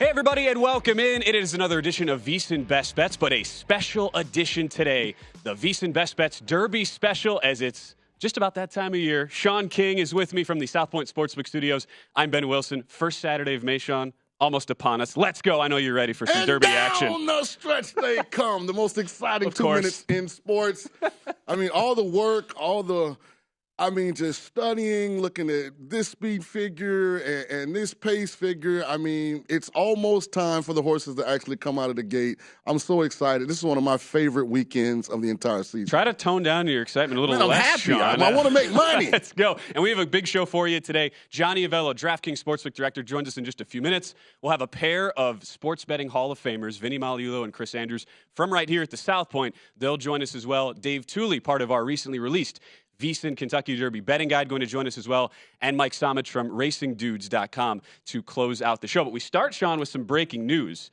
Hey, everybody, and welcome in. It is another edition of VSiN Best Bets, but a special edition today, the VSiN Best Bets Derby Special, as it's just about that time of year. Shaun King is with me from the South Point Sportsbook Studios. I'm Ben Wilson. First Saturday of May, Shaun, almost upon us. Let's go. I know you're ready for some Derby action. And down the stretch they come. The most exciting 2 minutes in sports. I mean, all the work, just studying, looking at this speed figure and this pace figure. I mean, it's almost time for the horses to actually come out of the gate. I'm so excited. This is one of my favorite weekends of the entire season. Try to tone down your excitement a little Man, less, I'm happy. Shaun. I want to make money. Let's go. And we have a big show for you today. Johnny Avello, DraftKings Sportsbook Director, joins us in just a few minutes. We'll have a pair of sports betting Hall of Famers, Vinny Magliulo and Chris Andrews, from right here at the South Point. They'll join us as well. Dave Tuley, part of our recently released VSiN Kentucky Derby betting guide, going to join us as well, and Mike Somich from RacingDudes.com to close out the show. But we start, Shaun, with some breaking news.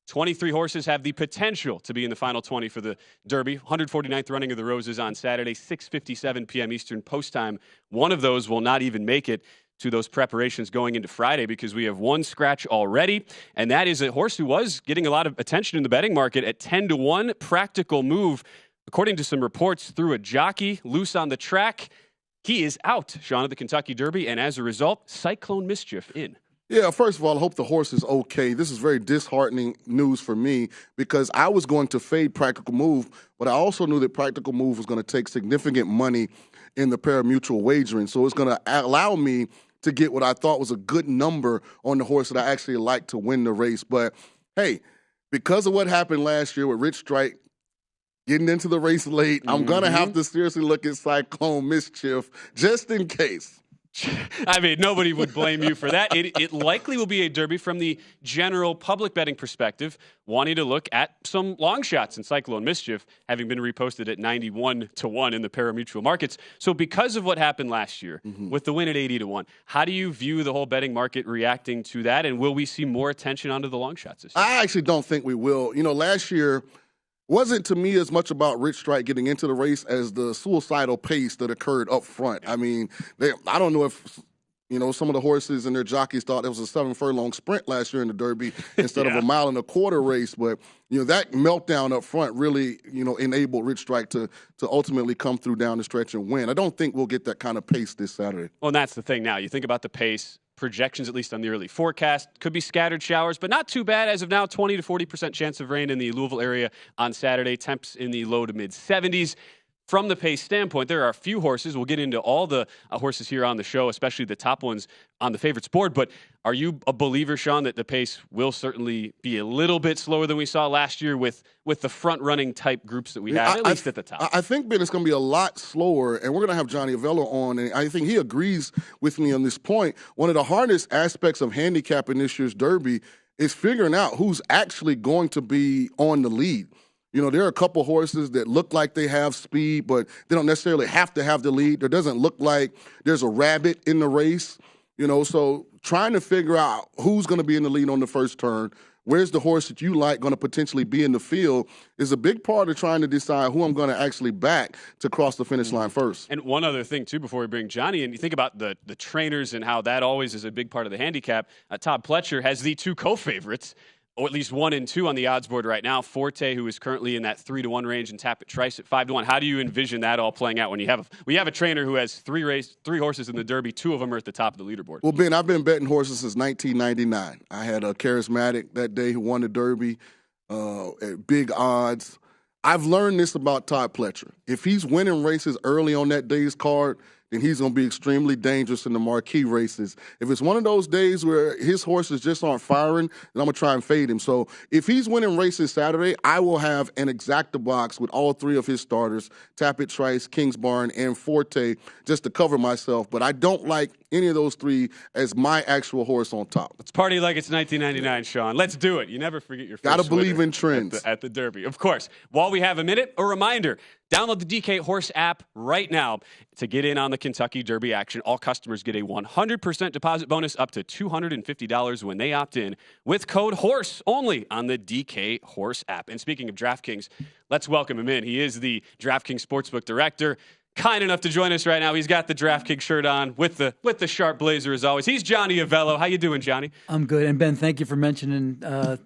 23 horses have the potential to be in the final 20 for the Derby. 149th running of the Roses on Saturday, 6:57 p.m. Eastern post time. One of those will not even make it to those preparations going into Friday because we have one scratch already, and that is a horse who was getting a lot of attention in the betting market at 10-1. Practical Move, according to some reports, through a jockey loose on the track. He is out, Shaun, of the Kentucky Derby, and as a result, Cyclone Mischief in. Yeah, first of all, I hope the horse is okay. This is very disheartening news for me because I was going to fade Practical Move, but I also knew that Practical Move was going to take significant money in the pari-mutuel wagering. So it's going to allow me to get what I thought was a good number on the horse that I actually like to win the race. But, hey, because of what happened last year with Rich Strike getting into the race late, I'm going to have to seriously look at Cyclone Mischief just in case. I mean, nobody would blame you for that. It likely will be a Derby from the general public betting perspective, wanting to look at some long shots in Cyclone Mischief, having been reposted at 91-1 in the pari-mutuel markets. So because of what happened last year with the win at 80-1, how do you view the whole betting market reacting to that? And will we see more attention onto the long shots this year? I actually don't think we will. You know, last year wasn't to me as much about Rich Strike getting into the race as the suicidal pace that occurred up front. I mean, I don't know if, some of the horses and their jockeys thought it was a 7-furlong sprint last year in the Derby instead of a 1.25-mile race. But, that meltdown up front really, enabled Rich Strike to ultimately come through down the stretch and win. I don't think we'll get that kind of pace this Saturday. Well, and that's the thing now. You think about the pace. Projections, at least on the early forecast, could be scattered showers, but not too bad. As of now, 20 to 40% chance of rain in the Louisville area on Saturday. Temps in the low to mid 70s. From the pace standpoint, there are a few horses. We'll get into all the horses here on the show, especially the top ones on the favorites board. But are you a believer, Shaun, that the pace will certainly be a little bit slower than we saw last year with the front-running type groups that we have, at least at the top? I think, Ben, it's going to be a lot slower, and we're going to have Johnny Avello on, and I think he agrees with me on this point. One of the hardest aspects of handicapping this year's Derby is figuring out who's actually going to be on the lead. There are a couple horses that look like they have speed, but they don't necessarily have to have the lead. There doesn't look like there's a rabbit in the race, so trying to figure out who's going to be in the lead on the first turn, where's the horse that you like going to potentially be in the field is a big part of trying to decide who I'm going to actually back to cross the finish line first. And one other thing, too, before we bring Johnny in, you think about the trainers and how that always is a big part of the handicap. Todd Pletcher has the two co-favorites, or at least 1 and 2 on the odds board right now. Forte, who is currently in that 3-1 range, and Tapit Trice at 5-1. How do you envision that all playing out when you have a trainer who has three horses in the Derby? 2 of them are at the top of the leaderboard. Well, Ben, I've been betting horses since 1999. I had a Charismatic that day who won the Derby at big odds. I've learned this about Todd Pletcher. If he's winning races early on that day's card, then he's going to be extremely dangerous in the marquee races. If it's one of those days where his horses just aren't firing, then I'm going to try and fade him. So if he's winning races Saturday, I will have an exacta box with all 3 of his starters, Tapit Trice, Kingsbarn, and Forte, just to cover myself. But I don't like any of those 3 as my actual horse on top. Let's party like it's 1999, Shaun. Let's do it. You never forget your first Got to believe in trends. At the Derby. Of course. While we have a minute, a reminder, download the DK Horse app right now to get in on the Kentucky Derby action. All customers get a 100% deposit bonus up to $250 when they opt in with code HORSE only on the DK Horse app. And speaking of DraftKings, let's welcome him in. He is the DraftKings Sportsbook Director. kind enough to join us right now. He's got the DraftKings shirt on with the sharp blazer as always. He's Johnny Avello. How you doing, Johnny? I'm good. And Ben, thank you for mentioning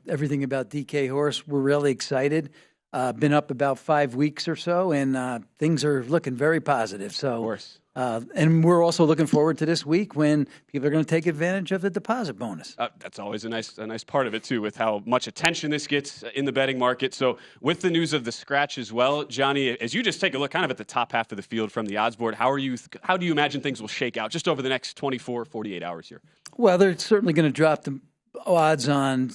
everything about DK Horse. We're really excited. Been up about 5 weeks or so, and things are looking very positive. So, of course. And we're also looking forward to this week when people are going to take advantage of the deposit bonus. That's always a nice part of it, too, with how much attention this gets in the betting market. So with the news of the scratch as well, Johnny, as you just take a look kind of at the top half of the field from the odds board, how do you imagine things will shake out just over the next 24, 48 hours here? Well, they're certainly going to drop the odds on,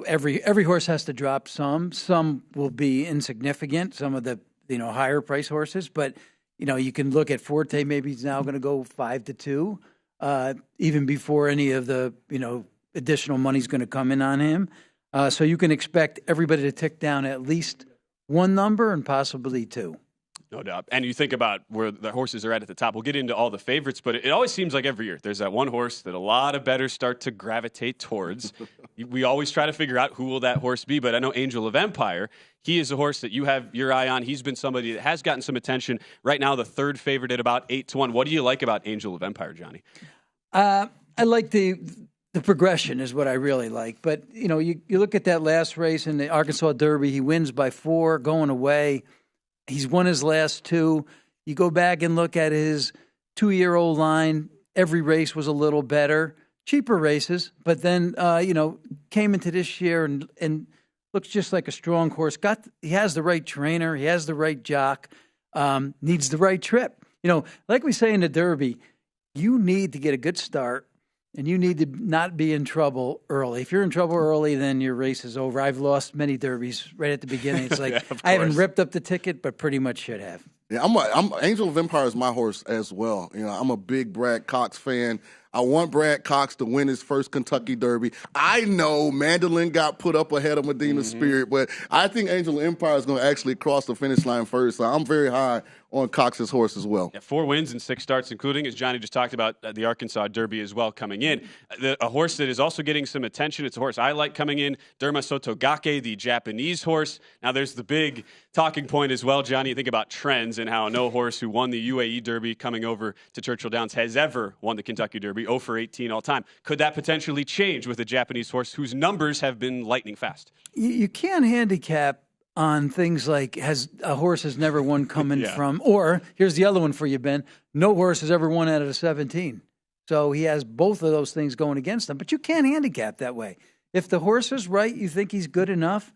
every horse has to drop some. Some will be insignificant, some of the, higher price horses, but you can look at Forte. Maybe he's now going to go 5-2, even before any of the additional money's going to come in on him. So you can expect everybody to tick down at least one number and possibly two. No doubt. And you think about where the horses are at the top. We'll get into all the favorites, but it always seems like every year there's that one horse that a lot of bettors start to gravitate towards. We always try to figure out who will that horse be, but I know Angel of Empire, he is a horse that you have your eye on. He's been somebody that has gotten some attention. Right now, the third favorite at about 8-1. What do you like about Angel of Empire, Johnny? I like the progression is what I really like. But, you look at that last race in the Arkansas Derby, he wins by 4 going away. He's won his last 2. You go back and look at his 2-year-old line. Every race was a little better, cheaper races, but then, came into this year and looks just like a strong horse. He has the right trainer. He has the right jock, needs the right trip. Like we say in the Derby, you need to get a good start. And you need to not be in trouble early. If you're in trouble early, then your race is over. I've lost many derbies right at the beginning. It's like I haven't ripped up the ticket, but pretty much should have. Yeah, I'm Angel of Empire is my horse as well. I'm a big Brad Cox fan. I want Brad Cox to win his first Kentucky Derby. I know Mandolin got put up ahead of Medina Spirit, but I think Angel of Empire is going to actually cross the finish line first. So I'm very high on Cox's horse as well. Yeah, 4 wins and 6 starts, including, as Johnny just talked about, the Arkansas Derby as well coming in. A horse that is also getting some attention. It's a horse I like coming in, Derma Sotogake, the Japanese horse. Now, there's the big talking point as well, Johnny. You think about trends and how no horse who won the UAE Derby coming over to Churchill Downs has ever won the Kentucky Derby, 0 for 18 all time. Could that potentially change with a Japanese horse whose numbers have been lightning fast? You can't handicap on things like a horse has never won coming from, or here's the other one for you, Ben, no horse has ever won out of the 17. So he has both of those things going against him, but you can't handicap that way. If the horse is right, you think he's good enough.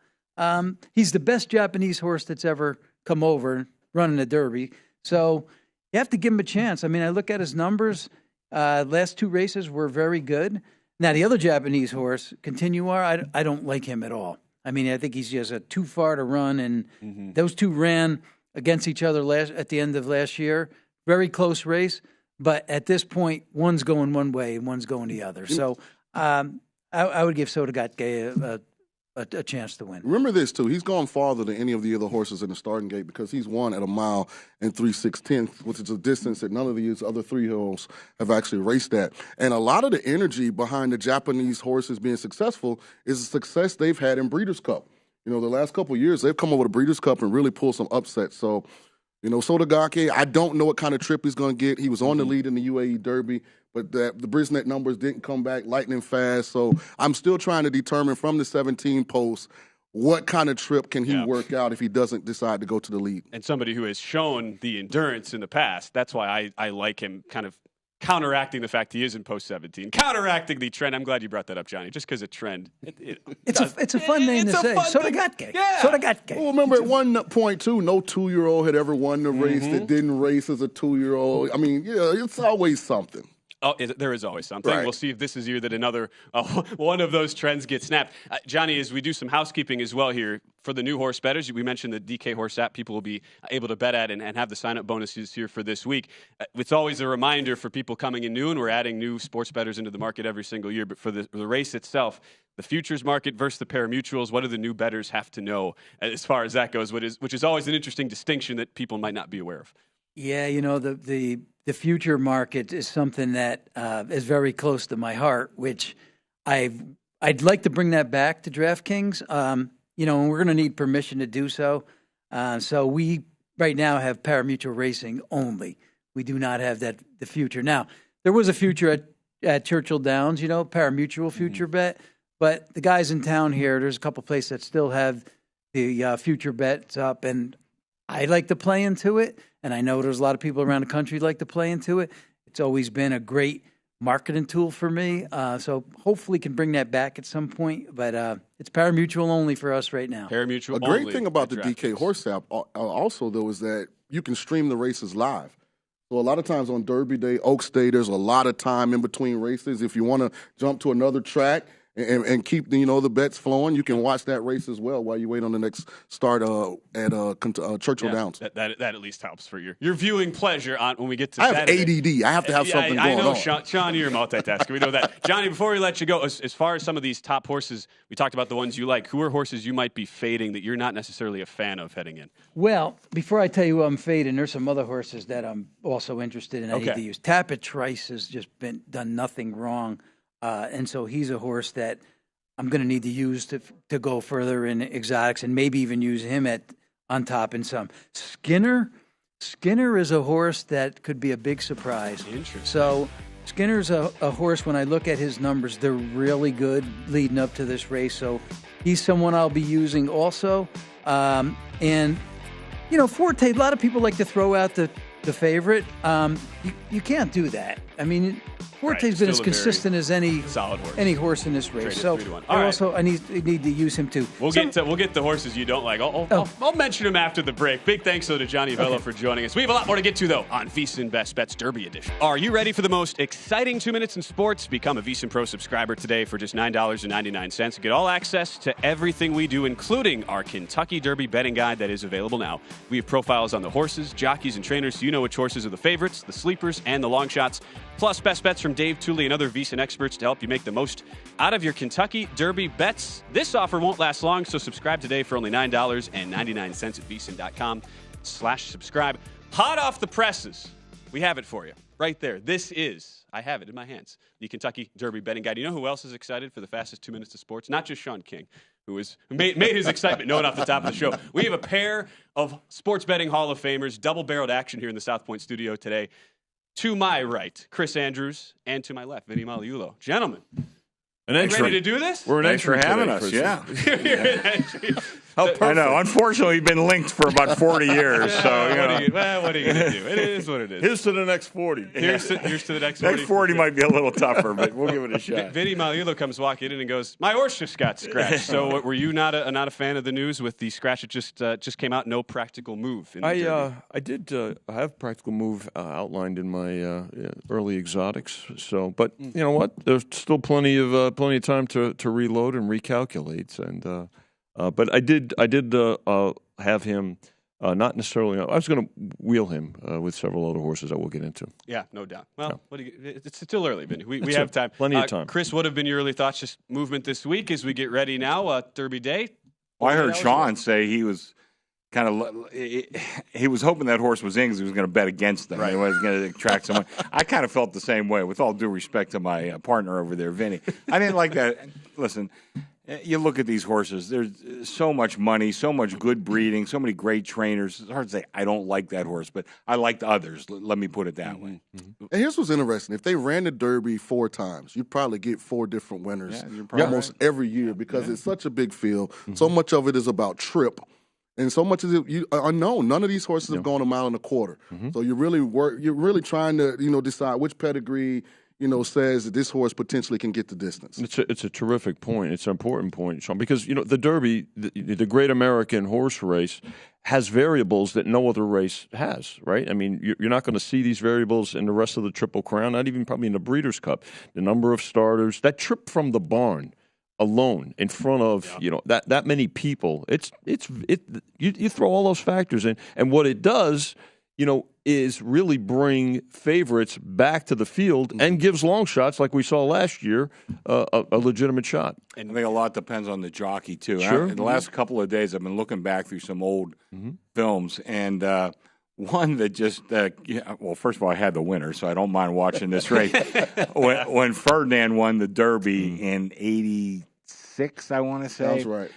He's the best Japanese horse that's ever come over running a Derby. So you have to give him a chance. I mean, I look at his numbers. Last 2 races were very good. Now, the other Japanese horse, Continuar, I don't like him at all. I mean, I think he's just too far to run, and those 2 ran against each other at the end of last year. Very close race, but at this point, one's going one way and one's going the other. So I would give Sotogake a chance to win. Remember this, too. He's gone farther than any of the other horses in the starting gate because he's won at 1 mile and 3/16, which is a distance that none of these other 3-year-olds have actually raced at. And a lot of the energy behind the Japanese horses being successful is the success they've had in Breeders' Cup. The last couple of years, they've come over to Breeders' Cup and really pulled some upsets. So, Sotogake, I don't know what kind of trip he's going to get. He was on the lead in the UAE Derby, but the Brisnet numbers didn't come back lightning fast. So I'm still trying to determine from the 17 post what kind of trip can he work out if he doesn't decide to go to the lead. And somebody who has shown the endurance in the past, that's why I like him kind of counteracting the fact he is in post 17, counteracting the trend. I'm glad you brought that up, Johnny, just because a trend. It's a fun name to say. Sotogake. Yeah. Sotogake. Well, remember at one point, too, no 2-year-old had ever won the race that didn't race as a 2-year-old. I mean, it's always something. Oh, there is always something. Right. We'll see if this is year that another one of those trends gets snapped. Johnny, as we do some housekeeping as well here, for the new horse bettors, we mentioned the DK Horse app people will be able to bet at and have the sign-up bonuses here for this week. It's always a reminder for people coming in new, and we're adding new sports bettors into the market every single year. But for the race itself, the futures market versus the pari-mutuels, what do the new bettors have to know as far as that goes, which is always an interesting distinction that people might not be aware of. Yeah, the future market is something that is very close to my heart, which I'd like to bring that back to DraftKings. And we're going to need permission to do so. So we right now have pari-mutuel racing only. We do not have the future. Now, there was a future at Churchill Downs, pari-mutuel future bet. But the guys in town here, there's a couple places that still have the future bets up. And I like to play into it. And I know there's a lot of people around the country like to play into it. It's always been a great marketing tool for me. So hopefully can bring that back at some point. But it's pari-mutuel only for us right now. Pari-mutuel only. A great thing about the DK Horse app also, though, is that you can stream the races live. So a lot of times on Derby Day, Oaks Day, there's a lot of time in between races. If you want to jump to another track and keep the bets flowing, you can watch that race as well while you wait on the next start at Churchill Downs. That at least helps for your viewing pleasure when we get to I Saturday. have ADD. I have to have something going on. I know, Shaun, you're a multitasker. We know that. Johnny, before we let you go, as far as some of these top horses, we talked about the ones you like. Who are horses you might be fading that you're not necessarily a fan of heading in? Well, before I tell you who I'm fading, there's some other horses that I'm also interested in. I need to use. Tapit Trice has just done nothing wrong. And so he's a horse that I'm going to need to use to go further in exotics and maybe even use him on top in some. Skinner is a horse that could be a big surprise. Interesting. So Skinner's a horse, when I look at his numbers, they're really good leading up to this race. So he's someone I'll be using also. And, Forte, a lot of people like to throw out the favorite. You can't do that. I mean, Forte's been as consistent as any horse in this race. So I need to use him too. We'll get the horses you don't like. I'll mention them after the break. Big thanks though to Johnny Avello for joining us. We have a lot more to get to though on VSiN Best Bets Derby Edition. Are you ready for the most exciting 2 minutes in sports? Become a VSiN Pro subscriber today for just $9.99. Get all access to everything we do, including our Kentucky Derby betting guide that is available now. We have profiles on the horses, jockeys, and trainers, so you know which horses are the favorites, the sleepers, and the long shots. Plus best bets from Dave Tuley and other VSiN experts to help you make the most out of your Kentucky Derby bets. This offer won't last long, so subscribe today for only $9.99 at VSiN.com/subscribe. Hot off the presses, we have it for you right there. This is, I have it in my hands, the Kentucky Derby betting guide. You know who else is excited for the fastest 2 minutes of sports? Not just Shaun King, who made his excitement known off the top of the show. We have a pair of sports betting Hall of Famers, double-barreled action here in the South Point studio today. To my right, Chris Andrews, and to my left, Vinny Magliulo. Gentlemen, ready to do this? We're an Thanks for having us, yeah. I know. Unfortunately, we've been linked for about 40 years. So, what are you going to do? It is what it is. Here's to the next 40. Here's to the next 40. Next 40 might be a little tougher, but we'll give it a shot. Vinny Magliulo comes walking in and goes, "My horse just got scratched." So, were you not a fan of the news with the scratch that just came out? No practical move. I did have practical move outlined in my early exotics. So, but you know what? There's still plenty of time to reload and recalculate. And but I did have him. Not necessarily. I was going to wheel him with several other horses that we'll get into. Yeah, no doubt. Well, it's still early, Vinny. We have time. Plenty of time. Chris, what have been your early thoughts? Just movement this week as we get ready now. Derby Day. Well, I heard Shaun say he was he was hoping that horse was in because he was going to bet against them. Right. He was going to attract someone. I kind of felt the same way, with all due respect to my partner over there, Vinny. I didn't like that. Listen, you look at these horses. There's so much money, so much good breeding, so many great trainers. It's hard to say I don't like that horse, but I like the others. Let me put it that way. And here's what's interesting. If they ran the Derby 4 times, you'd probably get 4 different winners almost every year because it's such a big field. So much of it is about trip. And so much is unknown. None of these horses have gone a mile and a quarter. So you're really trying to decide which pedigree says that this horse potentially can get the distance. It's a terrific point. It's an important point, Shaun, because the Derby, the Great American Horse Race, has variables that no other race has. Right? I mean, you're not going to see these variables in the rest of the Triple Crown. Not even probably in the Breeders' Cup. The number of starters, that trip from the barn alone in front of that many people, you throw all those factors in, and what it does is really bring favorites back to the field and gives long shots like we saw last year a legitimate shot. And I think a lot depends on the jockey too. Sure. In the last couple of days, I've been looking back through some old films, and one that just well, first of all, I had the winner, so I don't mind watching this race. when Ferdinand won the Derby in '86, I want to say. That's right.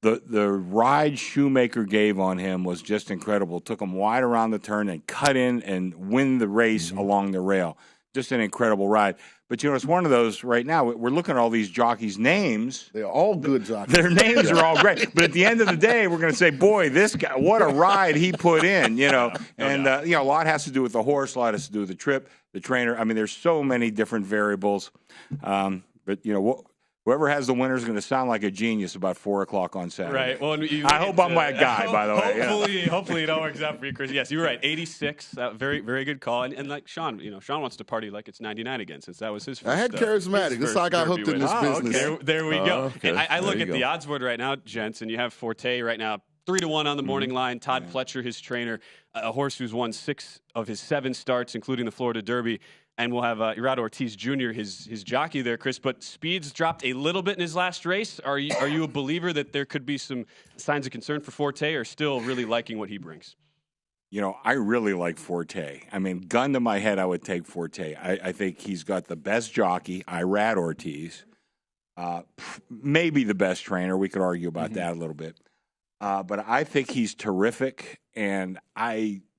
The ride Shoemaker gave on him was just incredible. Took him wide around the turn and cut in and win the race along the rail. Just an incredible ride. But, it's one of those right now. We're looking at all these jockeys' names. They're all good jockeys. Their names are all great. But at the end of the day, we're going to say, boy, this guy, what a ride he put in, And, a lot has to do with the horse, a lot has to do with the trip, the trainer. I mean, there's so many different variables. But, whoever has the winner is going to sound like a genius about 4 o'clock on Saturday. Right. Well, I hope I'm that guy, by the way. Hopefully it all works out for you, Chris. Yes, you were right. 86. Very, very good call. And like Shaun, Shaun wants to party like it's 99 again, since that was his first. I had charismatic. That's how I got hooked in this business. Okay. There we go. Okay. And I look at the odds board right now, gents, and you have Forte right now 3-1 on the morning line. Todd Pletcher, his trainer, a horse who's won 6 of his 7 starts, including the Florida Derby. And we'll have Irado Ortiz Jr., his jockey there, Chris. But speeds dropped a little bit in his last race. Are you a believer that there could be some signs of concern for Forte, or still really liking what he brings? I really like Forte. I mean, gun to my head, I would take Forte. I think he's got the best jockey, Irado Ortiz. Maybe the best trainer. We could argue about that a little bit. But I think he's terrific. And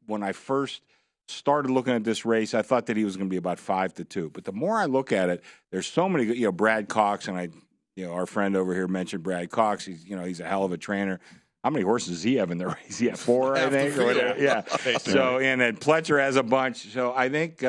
when I first started looking at this race, I thought that he was going to be about 5-2. But the more I look at it, there's so many. Brad Cox, and our friend over here mentioned Brad Cox. He's a hell of a trainer. How many horses does he have in the race? He had 4, I think. Or whatever. Yeah. So and then Pletcher has a bunch. So I think.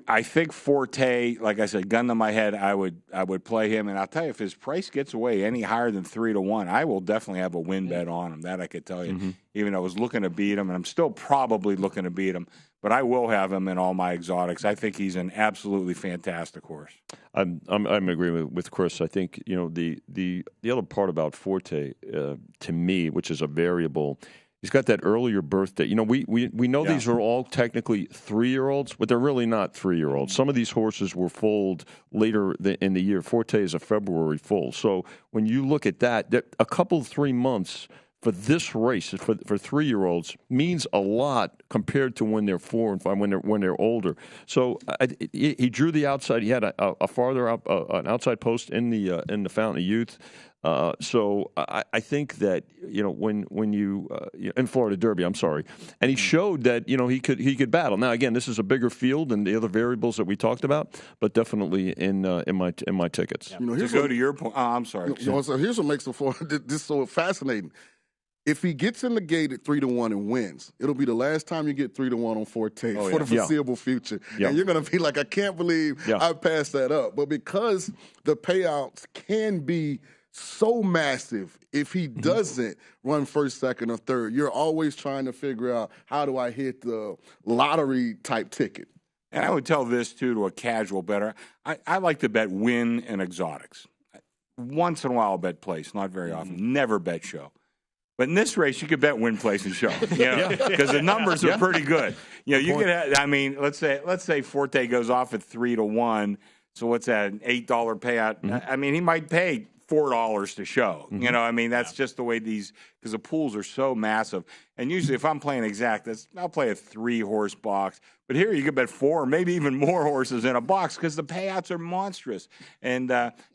I think Forte, like I said, gun to my head, I would play him, and I'll tell you, if his price gets away any higher than 3-1, I will definitely have a win bet on him. That I could tell you. Even though I was looking to beat him, and I'm still probably looking to beat him, but I will have him in all my exotics. I think he's an absolutely fantastic horse. I'm agreeing with Chris. I think the other part about Forte to me, which is a variable. He's got that earlier birth date. We know these are all technically 3-year-olds, but they're really not 3-year-olds. Some of these horses were foaled later in the year. Forte is a February foal. So when you look at that a couple 3 months for this race for 3-year-olds means a lot compared to when they're 4 and 5, when they're older. So he drew the outside. He had a farther out an outside post in the Fountain of Youth. So I think that when you in Florida Derby, I'm sorry, and he showed that he could battle. Now again, this is a bigger field than the other variables that we talked about, but definitely in my tickets. To go to your point, I'm sorry. So here's what makes this so fascinating. If he gets in the gate at 3-1 and wins, it'll be the last time you get 3-1 on Forte for the foreseeable future. Yeah. And you're going to be like, I can't believe I passed that up. But because the payouts can be so massive, if he doesn't run first, second, or third, you're always trying to figure out, how do I hit the lottery type ticket? And I would tell this, too, to a casual bettor. I like to bet win and exotics. Once in a while I'll bet place, not very often. Never bet show. But in this race, you could bet win, place, and show, because the numbers are pretty good. You could have, let's say Forte goes off at 3-1. So what's that? An $8 payout. He might pay $4 to show. That's just the way because the pools are so massive. And usually, if I'm playing exact, I'll play a 3-horse box. But here, you could bet 4 or maybe even more horses in a box because the payouts are monstrous. And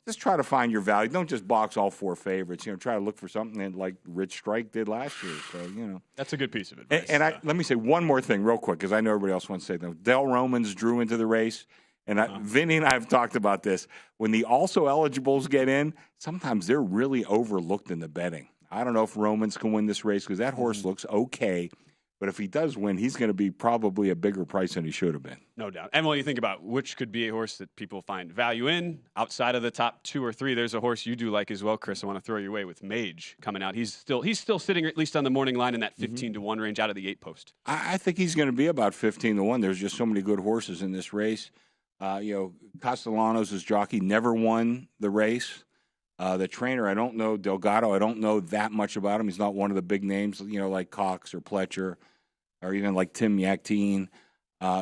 just try to find your value. Don't just box all 4 favorites. Try to look for something like Rich Strike did last year. So that's a good piece of advice. And let me say one more thing real quick, because I know everybody else wants to say that. Del Romans drew into the race. And Vinny and I have talked about this. When the also eligibles get in, sometimes they're really overlooked in the betting. I don't know if Romans can win this race because that horse looks okay. But if he does win, he's going to be probably a bigger price than he should have been. No doubt. And when you think about which could be a horse that people find value in, outside of the top 2 or 3, there's a horse you do like as well, Chris. I want to throw your way with Mage coming out. He's still sitting at least on the morning line in that 15-1 range out of the 8 post. I think he's going to be about 15-1. There's just so many good horses in this race. Castellanos' jockey never won the race. The trainer, I don't know, Delgado, I don't know that much about him. He's not one of the big names, like Cox or Pletcher or even like Tim Yaktine.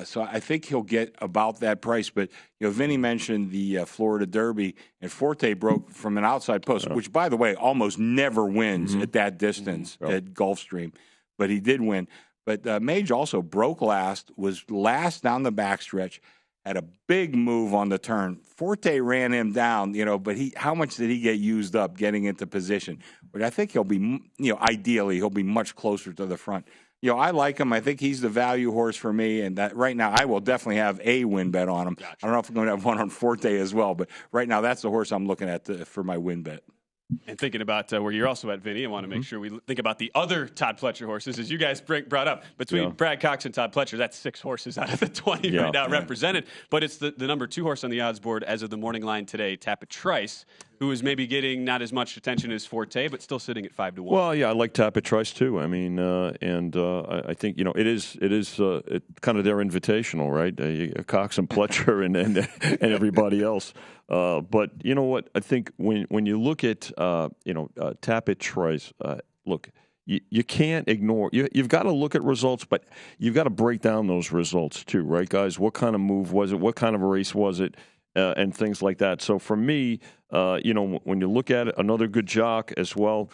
So I think he'll get about that price. But, Vinny mentioned the Florida Derby, and Forte broke from an outside post, which, by the way, almost never wins at that distance at Gulfstream. But he did win. But Mage also broke last, was last down the backstretch, had a big move on the turn. Forte ran him down, but how much did he get used up getting into position? But I think he'll be, ideally he'll be much closer to the front. I like him. I think he's the value horse for me, and that right now I will definitely have a win bet on him. Gotcha. I don't know if I'm going to have one on Forte as well, but right now that's the horse I'm looking at for my win bet. And thinking about where you're also at, Vinny, I want to make sure we think about the other Todd Pletcher horses, as you guys brought up. Between Brad Cox and Todd Pletcher, that's 6 horses out of the 20 right now represented. But it's the number 2 horse on the odds board as of the morning line today, Tapit Trice, who is maybe getting not as much attention as Forte, but still sitting at 5-1. Well, yeah, I like Tapit Trice too. I mean, I think it is kind of their invitational, right? Cox and Pletcher and everybody else. But you know what? I think when you look at Tapit Trice, look, you can't ignore. You've got to look at results, but you've got to break down those results too, right, guys? What kind of move was it? What kind of a race was it? And things like that. So for me, when you look at it, another good jock as well.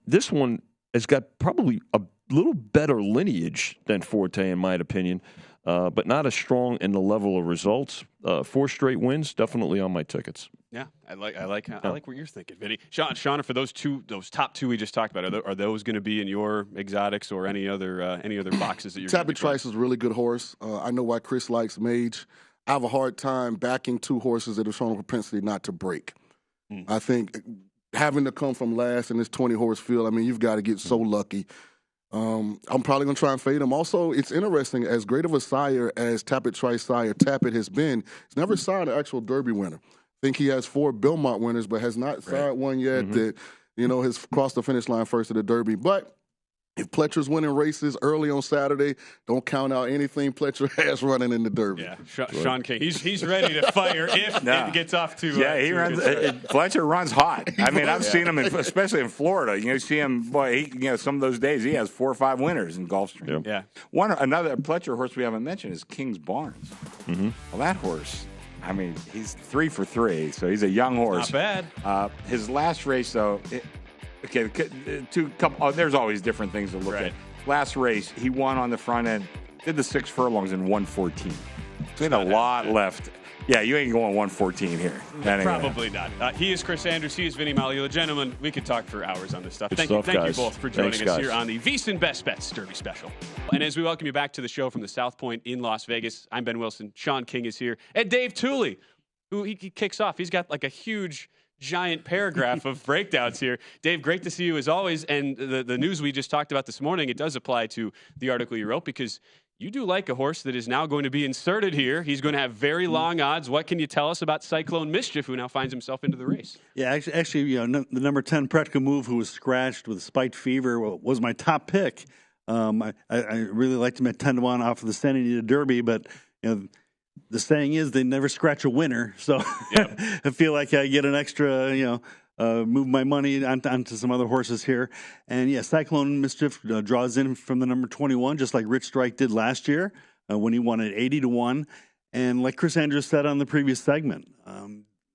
This one has got probably a little better lineage than Forte, in my opinion, but not as strong in the level of results. 4 straight wins, definitely on my tickets. Yeah, I like what you're thinking, Vinny. Shaun, for those top 2 we just talked about, are those going to be in your exotics or any other boxes that you're? Tapit Trice is a really good horse. I know why Chris likes Mage. I have a hard time backing 2 horses that have shown a propensity not to break. I think having to come from last in this 20-horse field, you've got to get so lucky. I'm probably going to try and fade him. Also, it's interesting, as great of a sire as Tapit Trice sire Tapit has been, he's never sired an actual Derby winner. I think he has 4 Belmont winners, but has not sired one yet that, has crossed the finish line first at the Derby. But if Pletcher's winning races early on Saturday, don't count out anything Pletcher has running in the Derby. Yeah, Shaun King, he's ready to fire if it gets off to. He runs. Pletcher runs hot. I've seen him, especially in Florida. You see him, some of those days he has 4 or 5 winners in Gulfstream. Yeah. Another Pletcher horse we haven't mentioned is King's Barnes. Well, that horse. He's 3 for 3, so he's a young horse. Not bad. His last race, though. There's always different things to look at. Last race, he won on the front end, did the 6 furlongs in 1:14. So he had a lot left. Yeah, you ain't going 1:14 here. Probably not. He is Chris Andrews. He is Vinny Magliulo. Gentlemen, we could talk for hours on this stuff. Thank you guys. Both for joining Thanks, us here on the VSiN Best Bets Derby Special. And as we welcome you back to the show from the South Point in Las Vegas, I'm Ben Wilson. Shaun King is here. And Dave Tuley, who he kicks off. He's got like a huge giant paragraph of breakdowns here. Dave, great to see you as always. And the news we just talked about this morning, it does apply to the article you wrote because you do like a horse that is now going to be inserted here. He's going to have very long odds. What can you tell us about Cyclone Mischief, who now finds himself into the race? Yeah, actually, the number 10 Pretka Move, who was scratched with spiked fever, was my top pick. I really liked him at 10-1 off of the San Anita Derby, but the saying is they never scratch a winner. So I feel like I get an extra, move my money onto some other horses here. And, Cyclone Mischief draws in from the number 21, just like Rich Strike did last year when he won at 80-1. And like Chris Andrews said on the previous segment,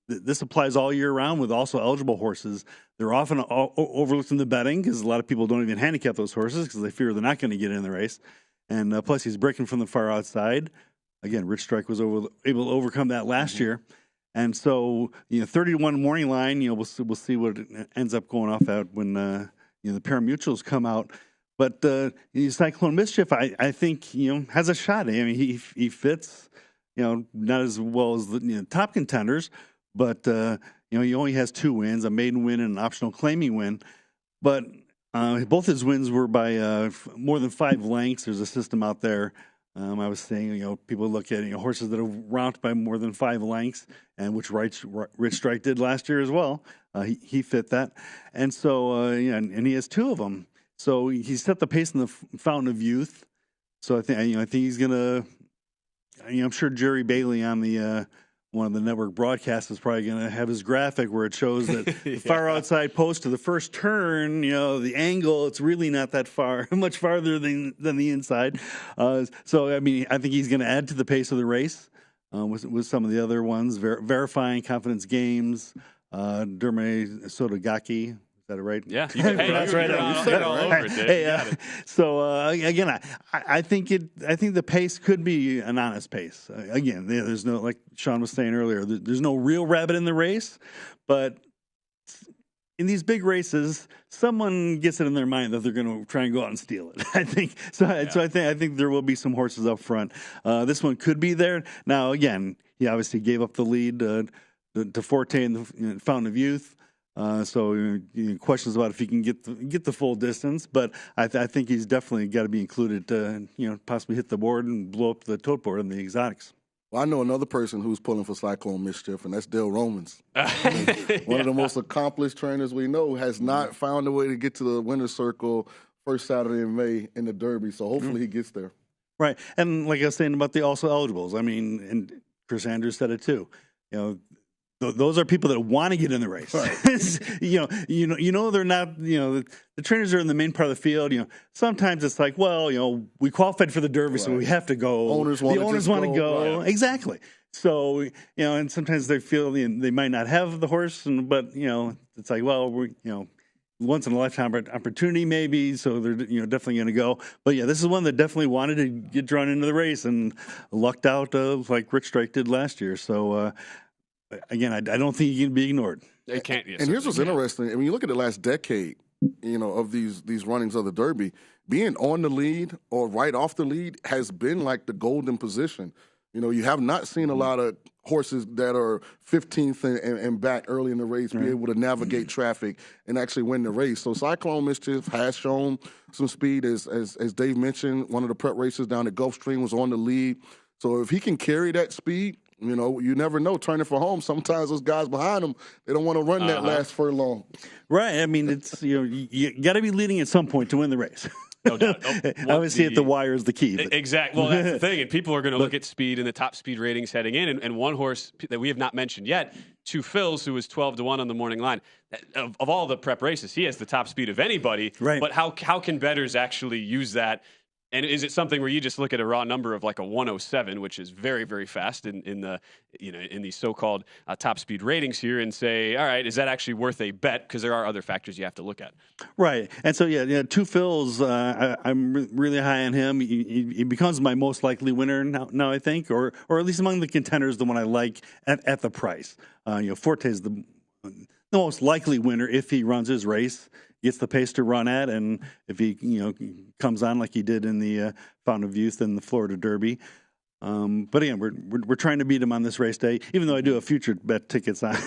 this applies all year round with also eligible horses. They're often overlooked in the betting because a lot of people don't even handicap those horses because they fear they're not going to get in the race. And plus, he's breaking from the far outside. Again, Rich Strike was able to overcome that last year. And so, 30-1 morning line, we'll see what it ends up going off at when, the pari-mutuels come out. But Cyclone Mischief, I think, has a shot. He fits, not as well as the top contenders, but, he only has 2 wins, a maiden win and an optional claiming win. But both his wins were by more than 5 lengths. There's a system out there. I was saying, people look at horses that are rounded by more than 5 lengths, and which Rich Strike did last year as well. He fit that, and so and he has 2 of them. So he set the pace in the Fountain of Youth. So I think he's gonna. I'm sure Jerry Bailey on the one of the network broadcasts is probably going to have his graphic where it shows that the far outside post to the first turn, the angle, it's really not that far, much farther than the inside. So, I think he's going to add to the pace of the race with some of the other ones, Verifying Confidence Games, Derme Sotogaki, Said it right? Yeah, That's right. You said it all over it, Dave. Hey, You got it. so again, I think the pace could be an honest pace. Again, there's no, like Shaun was saying earlier, there's no real rabbit in the race, but in these big races, someone gets it in their mind that they're going to try and go out and steal it. I think so. Yeah. So I think there will be some horses up front. This one could be there. Now, again, he obviously gave up the lead to Forte in the Fountain of Youth. So questions about if he can get the full distance, but I think he's definitely got to be included to possibly hit the board and blow up the tote board in the exotics. Well, I know another person who's pulling for Cyclone Mischief, and that's Dale Romans. One of the most accomplished trainers we know has not found a way to get to the winner's circle first Saturday in May in the Derby, so hopefully he gets there. Right, and like I was saying about the also eligibles, I mean, and Chris Andrews said it too. Those are people that want to get in the race. Right. They're not. The trainers are in the main part of the field. Sometimes it's like, well, we qualified for the Derby, so we have to go. The owners want to go. Right. Exactly. So and sometimes they feel they might not have the horse, but it's like, well, we once in a lifetime opportunity maybe, so they're definitely going to go. But yeah, this is one that definitely wanted to get drawn into the race and lucked out like Rich Strike did last year. So. Again, I don't think you can be ignored. It can't. And here's what's interesting. I mean, you look at the last decade, of these runnings of the Derby, being on the lead or right off the lead has been like the golden position. You have not seen a lot of horses that are 15th and back early in the race be able to navigate traffic and actually win the race. So Cyclone Mischief has shown some speed, as Dave mentioned. One of the prep races down at Gulfstream was on the lead. So if he can carry that speed, you never know. Turning for home, sometimes those guys behind him, they don't want to run that last furlong. Right. I mean, it's you got to be leading at some point to win the race. No doubt. Obviously, at the wire is the key. But. Exactly. Well, that's the thing. And people are going to look at speed and the top speed ratings heading in. And one horse that we have not mentioned yet, Two Phils, who was 12-1 on the morning line. Of all the prep races, he has the top speed of anybody. Right. But how can bettors actually use that? And is it something where you just look at a raw number of like a 107, which is very, very fast in these so-called top speed ratings here, and say, all right, is that actually worth a bet? Because there are other factors you have to look at. Right. And so, Two Phils, I'm really high on him. He becomes my most likely winner now, I think, or at least among the contenders, the one I like at the price. Forte is the most likely winner if he runs his race. Gets the pace to run at, and if he comes on like he did in the Fountain of Youth and the Florida Derby. But again, we're trying to beat him on this race day, even though I do have future bet tickets on him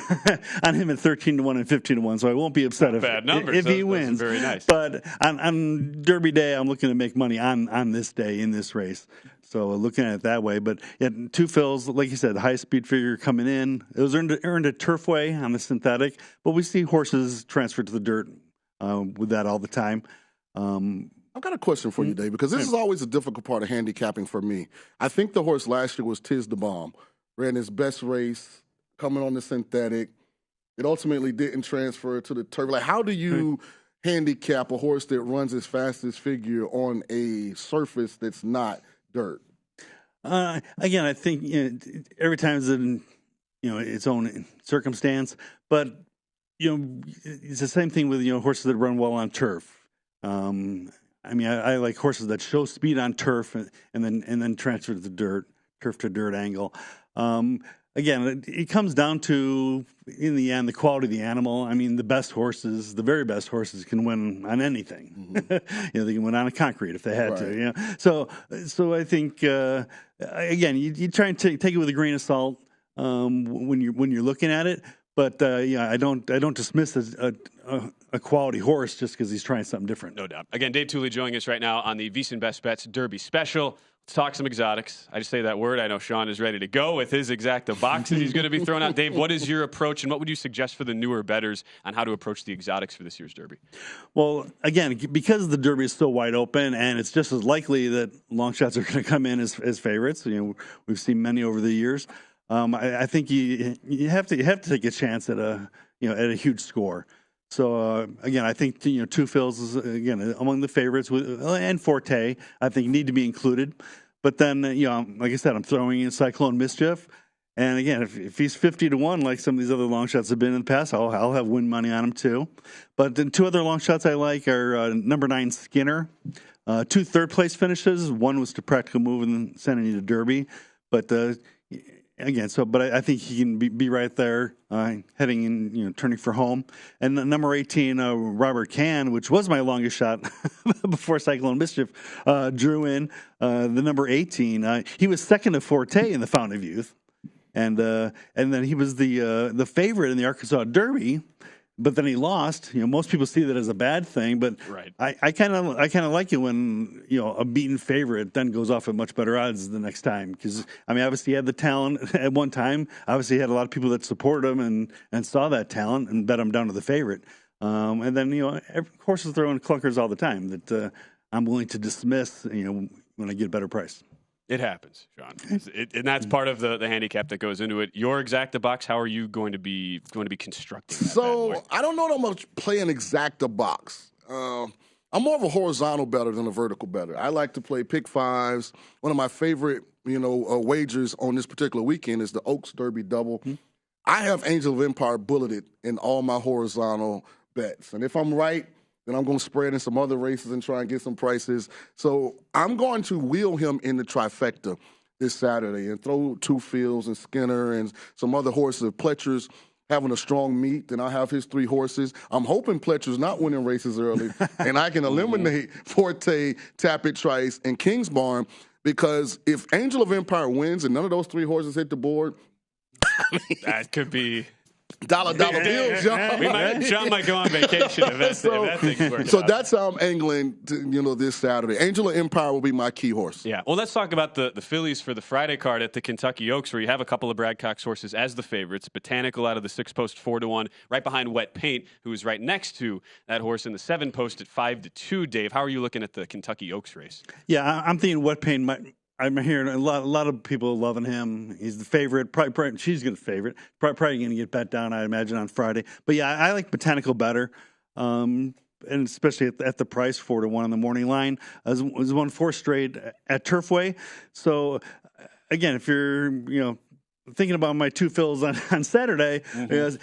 at 13-1 and 15-1, so I won't be upset if he wins. Very nice. But on Derby day, I'm looking to make money on this day in this race. So looking at it that way, but Two Phils, like you said, the high speed figure coming in. It was earned a Turfway on the synthetic, but we see horses transferred to the dirt. With that all the time. I've got a question for you, Dave, because this is always a difficult part of handicapping for me. I think the horse last year was Tiz the Bomb. Ran his best race, coming on the synthetic. It ultimately didn't transfer to the turf. Like, how do you handicap a horse that runs his fastest figure on a surface that's not dirt? Again, I think every time is in its own circumstance, but it's the same thing with horses that run well on turf. I like horses that show speed on turf and then transfer to the dirt, turf to dirt angle. Again, it comes down to, in the end, the quality of the animal. I mean, the very best horses can win on anything. Mm-hmm. They can win on a concrete if they had to. So I think again, you try and take it with a grain of salt when you're looking at it. But I don't dismiss a quality horse just because he's trying something different. No doubt. Again, Dave Tuley joining us right now on the VSiN Best Bets Derby Special. Let's talk some exotics. I just say that word. I know Shaun is ready to go with his exacta boxes he's going to be throwing out. Dave, what is your approach, and what would you suggest for the newer bettors on how to approach the exotics for this year's Derby? Well, again, because the Derby is still wide open, and it's just as likely that long shots are going to come in as favorites. We've seen many over the years. I think you have to take a chance at a huge score. So again, I think Two Phils is again among the favorites and Forte. I think need to be included. But then like I said, I'm throwing in Cyclone Mischief. And again, if he's 50-1, like some of these other long shots have been in the past, I'll have win money on him too. But the two other long shots I like are number 9 Skinner, 2 third-place finishes. One was to Practical Move and Santa Anita Derby. But again, but I think he can be right there, heading in, turning for home. And number 18, Robert Can, which was my longest shot before Cyclone Mischief, drew in the number 18. He was second to Forte in the Fountain of Youth. And then he was the favorite in the Arkansas Derby, but then he lost. Most people see that as a bad thing, but right. I kind of like it when a beaten favorite then goes off at much better odds the next time, because obviously he had the talent at one time. Obviously he had a lot of people that supported him and saw that talent and bet him down to the favorite. And then horses throw in clunkers all the time that I'm willing to dismiss. When I get a better price. It happens, Shaun, and that's part of the handicap that goes into it. Your exacta box, how are you going to be constructing that? So I don't know that much play an exacta box. I'm more of a horizontal bettor than a vertical bettor. I like to play pick fives. One of my favorite, wagers on this particular weekend is the Oaks Derby double. Mm-hmm. I have Angel of Empire bulleted in all my horizontal bets, and if I'm right, then I'm going to spread in some other races and try and get some prices. So I'm going to wheel him in the trifecta this Saturday and throw 2 Fields and Skinner and some other horses. If Pletcher's having a strong meet, then I'll have his 3 horses. I'm hoping Pletcher's not winning races early, and I can eliminate Forte, Tappet, Trice, and Kingsbarn, because if Angel of Empire wins and none of those 3 horses hit the board, that could be... Dollar bills, John. Shaun might go on vacation if that thing's working So out. that's how I'm angling, this Saturday. Angel of Empire will be my key horse. Yeah. Well, let's talk about the fillies for the Friday card at the Kentucky Oaks, where you have a couple of Brad Cox horses as the favorites. Botanical out of the 6-post 4-1, right behind Wet Paint, who is right next to that horse in the 7-post at 5-2. Dave, how are you looking at the Kentucky Oaks race? Yeah, I'm thinking Wet Paint I'm hearing a lot of people loving him. He's the favorite. Probably she's going to favorite. Probably going to get bet down, I imagine, on Friday. But yeah, I like Botanical better, and especially at the price 4-1 on the morning line. Has won 4 straight at Turfway. So again, if you're thinking about my 2 fills on Saturday,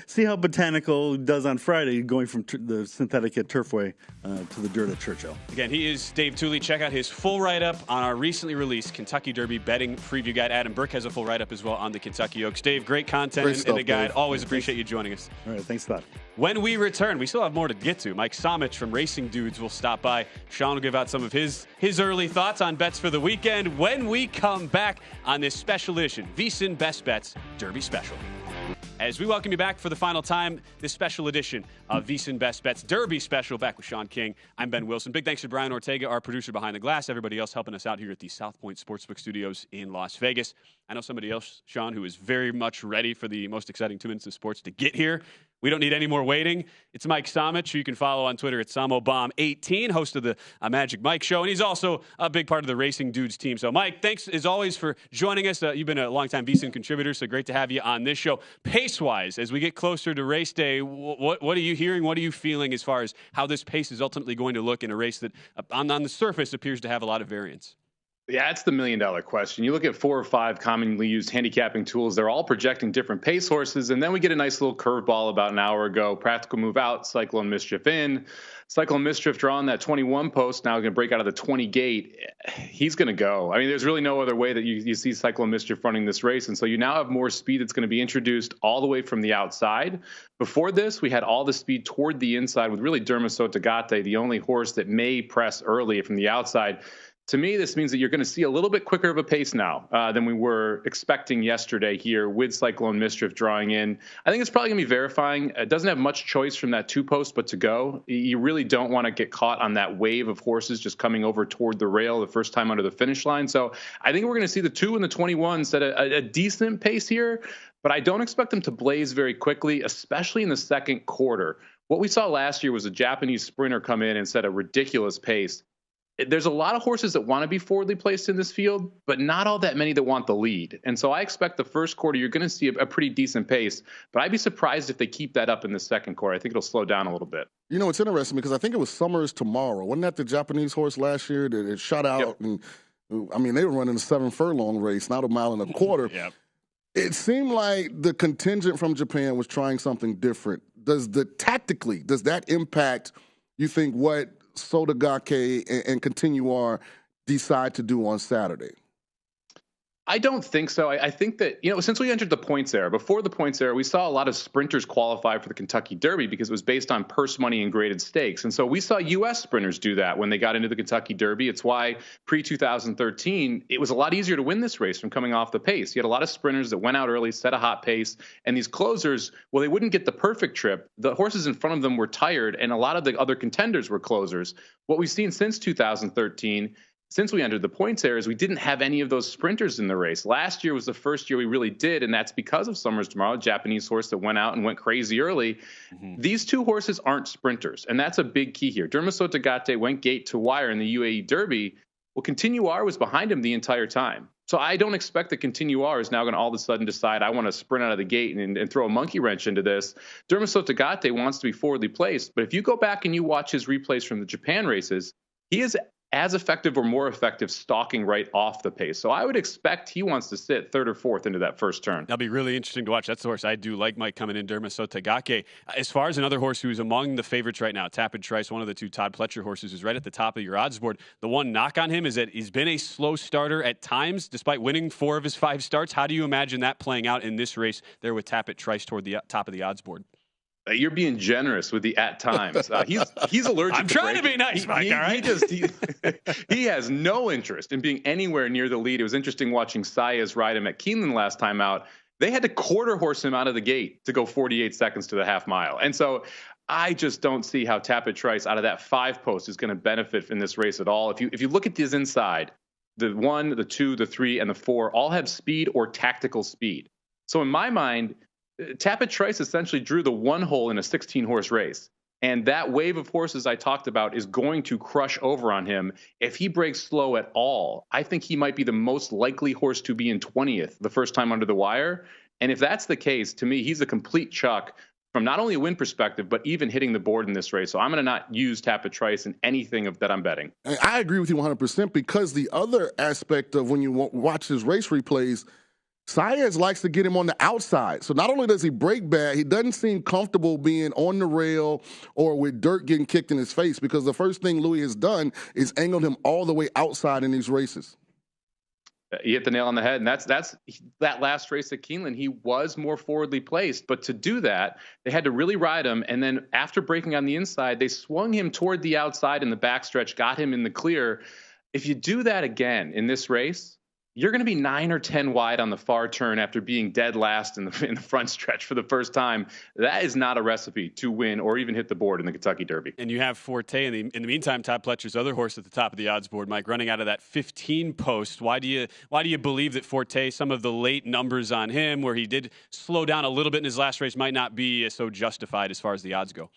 see how Botanical does on Friday, going from the synthetic at Turfway to the dirt at Churchill. Again, he is Dave Tuley. Check out his full write-up on our recently released Kentucky Derby betting preview guide. Adam Burke has a full write-up as well on the Kentucky Oaks. Dave, great content in the guide. Dave. Always appreciate you joining us. All right, thanks a lot. When we return, we still have more to get to. Mike Somich from Racing Dudes will stop by. Shaun will give out some of his early thoughts on bets for the weekend when we come back on this special edition, VSiN Best Bets Derby Special. As we welcome you back for the final time, this special edition of VSiN Best Bets Derby Special, back with Shaun King. I'm Ben Wilson. Big thanks to Brian Ortega, our producer behind the glass, everybody else helping us out here at the South Point Sportsbook Studios in Las Vegas. I know somebody else, Shaun, who is very much ready for the most exciting 2 minutes of sports to get here. We don't need any more waiting. It's Mike Somich, who you can follow on Twitter at SamoBomb18, host of the Magic Mike Show, and he's also a big part of the Racing Dudes team. So, Mike, thanks as always for joining us. You've been a longtime VSiN contributor, so great to have you on this show. Pace-wise, as we get closer to race day, what are you hearing? What are you feeling as far as how this pace is ultimately going to look in a race that, on the surface, appears to have a lot of variance? Yeah, it's the $1 million question. You look at 4 or 5 commonly used handicapping tools. They're all projecting different pace horses. And then we get a nice little curveball about an hour ago. Practical Move out, Cyclone Mischief in. Cyclone Mischief drawing that 21 post, now going to break out of the 20 gate. He's going to go. I mean, there's really no other way that you see Cyclone Mischief running this race. And so you now have more speed that's going to be introduced all the way from the outside. Before this, we had all the speed toward the inside with really Derma Sotogate, the only horse that may press early from the outside. To me, this means that you're going to see a little bit quicker of a pace now than we were expecting yesterday here with Cyclone Mischief drawing in. I think it's probably going to be verifying. It doesn't have much choice from that 2-post, but to go. You really don't want to get caught on that wave of horses just coming over toward the rail the first time under the finish line. So I think we're going to see the 2 and the 21 set a decent pace here, but I don't expect them to blaze very quickly, especially in the second quarter. What we saw last year was a Japanese sprinter come in and set a ridiculous pace. There's a lot of horses that want to be forwardly placed in this field, but not all that many that want the lead. And so I expect the first quarter, you're going to see a pretty decent pace, but I'd be surprised if they keep that up in the second quarter. I think it'll slow down a little bit. It's interesting because I think it was Summers Tomorrow. Wasn't that the Japanese horse last year that it shot out? Yep. And I mean, they were running a 7 furlong race, not a mile and a quarter. Yep. It seemed like the contingent from Japan was trying something different. Does that impact, you think, what Sotogake and Continuar decide to do on Saturday? I don't think so. I think that, since we entered the points era, before the points era, we saw a lot of sprinters qualify for the Kentucky Derby because it was based on purse money and graded stakes. And so we saw U.S. sprinters do that when they got into the Kentucky Derby. It's why pre-2013, it was a lot easier to win this race from coming off the pace. You had a lot of sprinters that went out early, set a hot pace, and these closers, well, they wouldn't get the perfect trip. The horses in front of them were tired, and a lot of the other contenders were closers. What we've seen since 2013, since we entered the points era, is we didn't have any of those sprinters in the race. Last year was the first year we really did, and that's because of Summers Tomorrow, a Japanese horse that went out and went crazy early. Mm-hmm. These two horses aren't sprinters, and that's a big key here. Derma Sotogake went gate to wire in the UAE Derby. Well, Continuar was behind him the entire time. So I don't expect that Continuar is now going to all of a sudden decide I want to sprint out of the gate and throw a monkey wrench into this. Derma Sotogake wants to be forwardly placed, but if you go back and you watch his replays from the Japan races, he is as effective or more effective stalking right off the pace. So I would expect he wants to sit third or fourth into that first turn. That'll be really interesting to watch. That's the horse I do like, Mike, coming in, Derma Sotogake. As far as another horse who's among the favorites right now, Tapid Trice, one of the two Todd Pletcher horses, who's right at the top of your odds board. The one knock on him is that he's been a slow starter at times, despite winning 4 of his 5 starts. How do you imagine that playing out in this race there with Tapid Trice toward the top of the odds board? You're being generous with the at times. He's allergic. I'm trying to be nice, Mike. All right. He has no interest in being anywhere near the lead. It was interesting watching Saez ride him at Keeneland last time out. They had to quarter horse him out of the gate to go 48 seconds to the half mile. And so I just don't see how Tapid Trice out of that 5 post is going to benefit in this race at all. If you look at this inside, the 1, the 2, the 3, and the 4 all have speed or tactical speed. So in my mind, Tapid Trice essentially drew the 1 hole in a 16-horse race. And that wave of horses I talked about is going to crush over on him. If he breaks slow at all, I think he might be the most likely horse to be in 20th the first time under the wire. And if that's the case, to me, he's a complete chuck from not only a win perspective, but even hitting the board in this race. So I'm going to not use Tapid Trice in anything that I'm betting. I agree with you 100% because the other aspect of when you watch his race replays, Saez likes to get him on the outside. So not only does he break bad, he doesn't seem comfortable being on the rail or with dirt getting kicked in his face because the first thing Louis has done is angled him all the way outside in these races. You hit the nail on the head, and that's that last race at Keeneland. He was more forwardly placed, but to do that, they had to really ride him. And then after breaking on the inside, they swung him toward the outside in the backstretch, got him in the clear. If you do that again in this race, you're going to be 9 or 10 wide on the far turn after being dead last in the front stretch for the first time. That is not a recipe to win or even hit the board in the Kentucky Derby. And you have Forte in the meantime. Todd Pletcher's other horse at the top of the odds board, Mike, running out of that 15 post. Why do you believe that Forte, some of the late numbers on him, where he did slow down a little bit in his last race, might not be so justified as far as the odds go?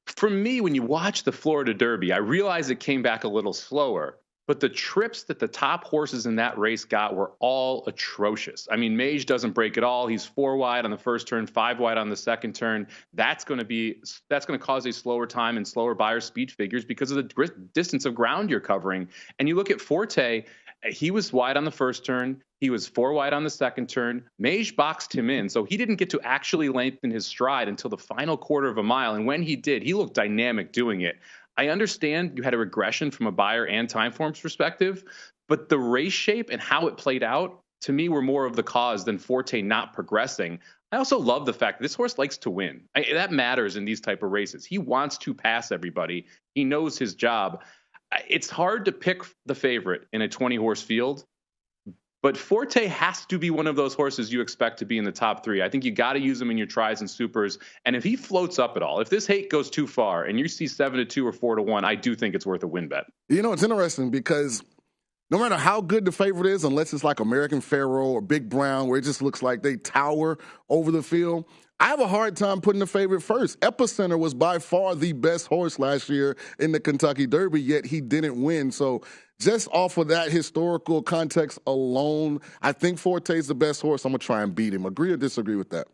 For me, when you watch the Florida Derby, I realize it came back a little slower. But the trips that the top horses in that race got were all atrocious. I mean, Mage doesn't break at all. He's 4 wide on the first turn, 5 wide on the second turn. That's going to cause a slower time and slower buyer speed figures because of the distance of ground you're covering. And you look at Forte, he was wide on the first turn. He was 4 wide on the second turn. Mage boxed him in, so he didn't get to actually lengthen his stride until the final quarter of a mile. And when he did, he looked dynamic doing it. I understand you had a regression from a buyer and time forms perspective, but the race shape and how it played out, to me, were more of the cause than Forte not progressing. I also love the fact that this horse likes to win. That matters in these type of races. He wants to pass everybody. He knows his job. It's hard to pick the favorite in a 20-horse field, but Forte has to be one of those horses you expect to be in the top 3. I think you got to use him in your tries and supers. And if he floats up at all, if this hate goes too far and you see 7-2 or 4-1, I do think it's worth a win bet. You know, it's interesting because no matter how good the favorite is, unless it's like American Pharoah or Big Brown, where it just looks like they tower over the field, I have a hard time putting the favorite first. Epicenter was by far the best horse last year in the Kentucky Derby, yet he didn't win. So just off of that historical context alone, I think Forte's the best horse. I'm going to try and beat him. Agree or disagree with that?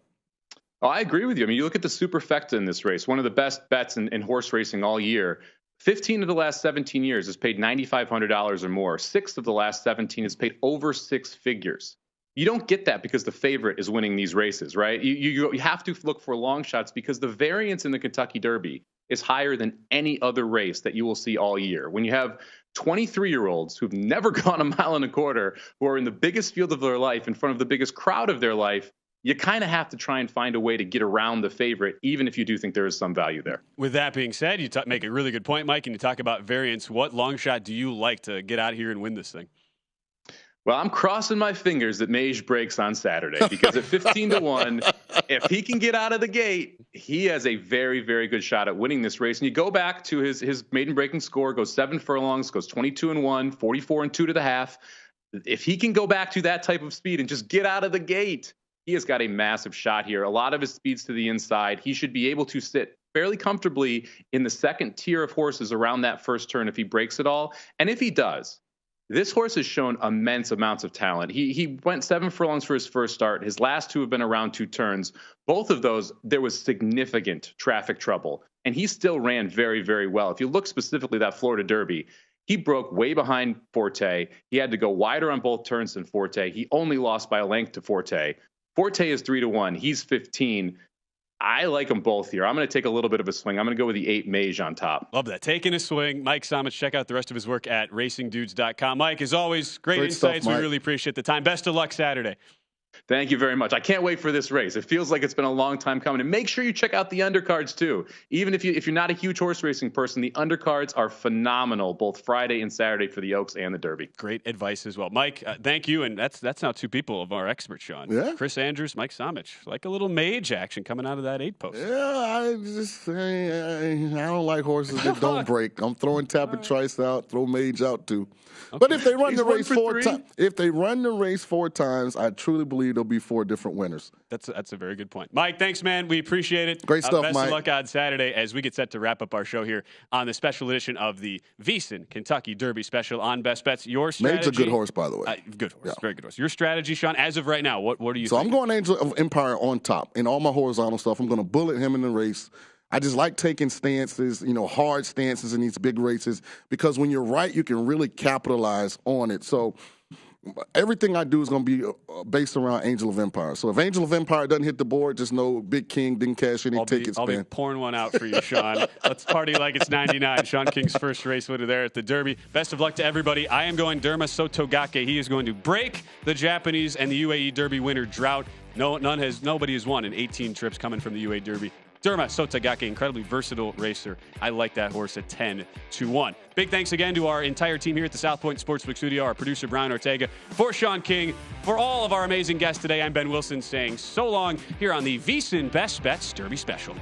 Oh, I agree with you. I mean, you look at the Superfecta in this race, one of the best bets in horse racing all year. 15 of the last 17 years has paid $9,500 or more. 6 of the last 17 has paid over 6 figures. You don't get that because the favorite is winning these races, right? You have to look for long shots because the variance in the Kentucky Derby is higher than any other race that you will see all year. When you have 23-year-olds who've never gone a mile and a quarter, who are in the biggest field of their life, in front of the biggest crowd of their life, you kind of have to try and find a way to get around the favorite, even if you do think there is some value there. With that being said, you make a really good point, Mike, and you talk about variance. What long shot do you like to get out here and win this thing? Well, I'm crossing my fingers that Mage breaks on Saturday because at 15-1, if he can get out of the gate, he has a very, very good shot at winning this race. And you go back to his maiden breaking score, goes 7 furlongs, goes 22-1, 44-2 to the half. If he can go back to that type of speed and just get out of the gate, he has got a massive shot here. A lot of his speed's to the inside. He should be able to sit fairly comfortably in the second tier of horses around that first turn if he breaks it all. And if he does, this horse has shown immense amounts of talent. He went 7 furlongs for his first start. His last 2 have been around 2 turns. Both of those, there was significant traffic trouble, and he still ran very, very well. If you look specifically at that Florida Derby, he broke way behind Forte. He had to go wider on both turns than Forte. He only lost by a length to Forte. Forte is 3-1. He's 15. I like them both here. I'm going to take a little bit of a swing. I'm going to go with the 8 Mage on top. Love that. Taking a swing. Mike Somich, check out the rest of his work at racingdudes.com. Mike, as always, great insights. Stuff, we really appreciate the time. Best of luck Saturday. Thank you very much. I can't wait for this race. It feels like it's been a long time coming. And make sure you check out the undercards too. Even if you're not a huge horse racing person, the undercards are phenomenal, both Friday and Saturday for the Oaks and the Derby. Great advice as well. Mike, thank you. And that's now 2 people of our expert, Shaun. Yeah. Chris Andrews, Mike Somich. Like a little Mage action coming out of that 8 post. Yeah, I don't like horses that don't break. I'm throwing Tapper Trice out, throw Mage out too. Okay. But if they run the race 4 times, I truly believe there'll be 4 different winners. That's a very good point. Mike, thanks, man. We appreciate it. Great stuff, Best Mike. of luck on Saturday as we get set to wrap up our show here on the special edition of the VSiN Kentucky Derby special on Best Bets. Your strategy. Mage's a good horse, by the way. Good horse. Yeah. Very good horse. Your strategy, Shaun, as of right now, what are you thinking? I'm going Angel of Empire on top. In all my horizontal stuff, I'm going to bullet him in the race. I just like taking stances, hard stances in these big races, because when you're right, you can really capitalize on it. So everything I do is going to be based around Angel of Empire. So if Angel of Empire doesn't hit the board, just know Big King didn't cash any tickets. I'll be pouring one out for you, Shaun. Let's party like it's 99. Shaun King's first race winner there at the Derby. Best of luck to everybody. I am going Derma Sotogake. He is going to break the Japanese and the UAE Derby winner drought. Nobody has won in 18 trips coming from the UAE Derby. Derma Sotogake, incredibly versatile racer. I like that horse at 10-1. Big thanks again to our entire team here at the South Point Sportsbook Studio, our producer, Brian Ortega, for Shaun King, for all of our amazing guests today. I'm Ben Wilson saying so long here on the VSiN Best Bets Derby Special.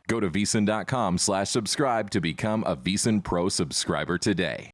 Go to VSiN.com/subscribe to become a VSiN Pro subscriber today.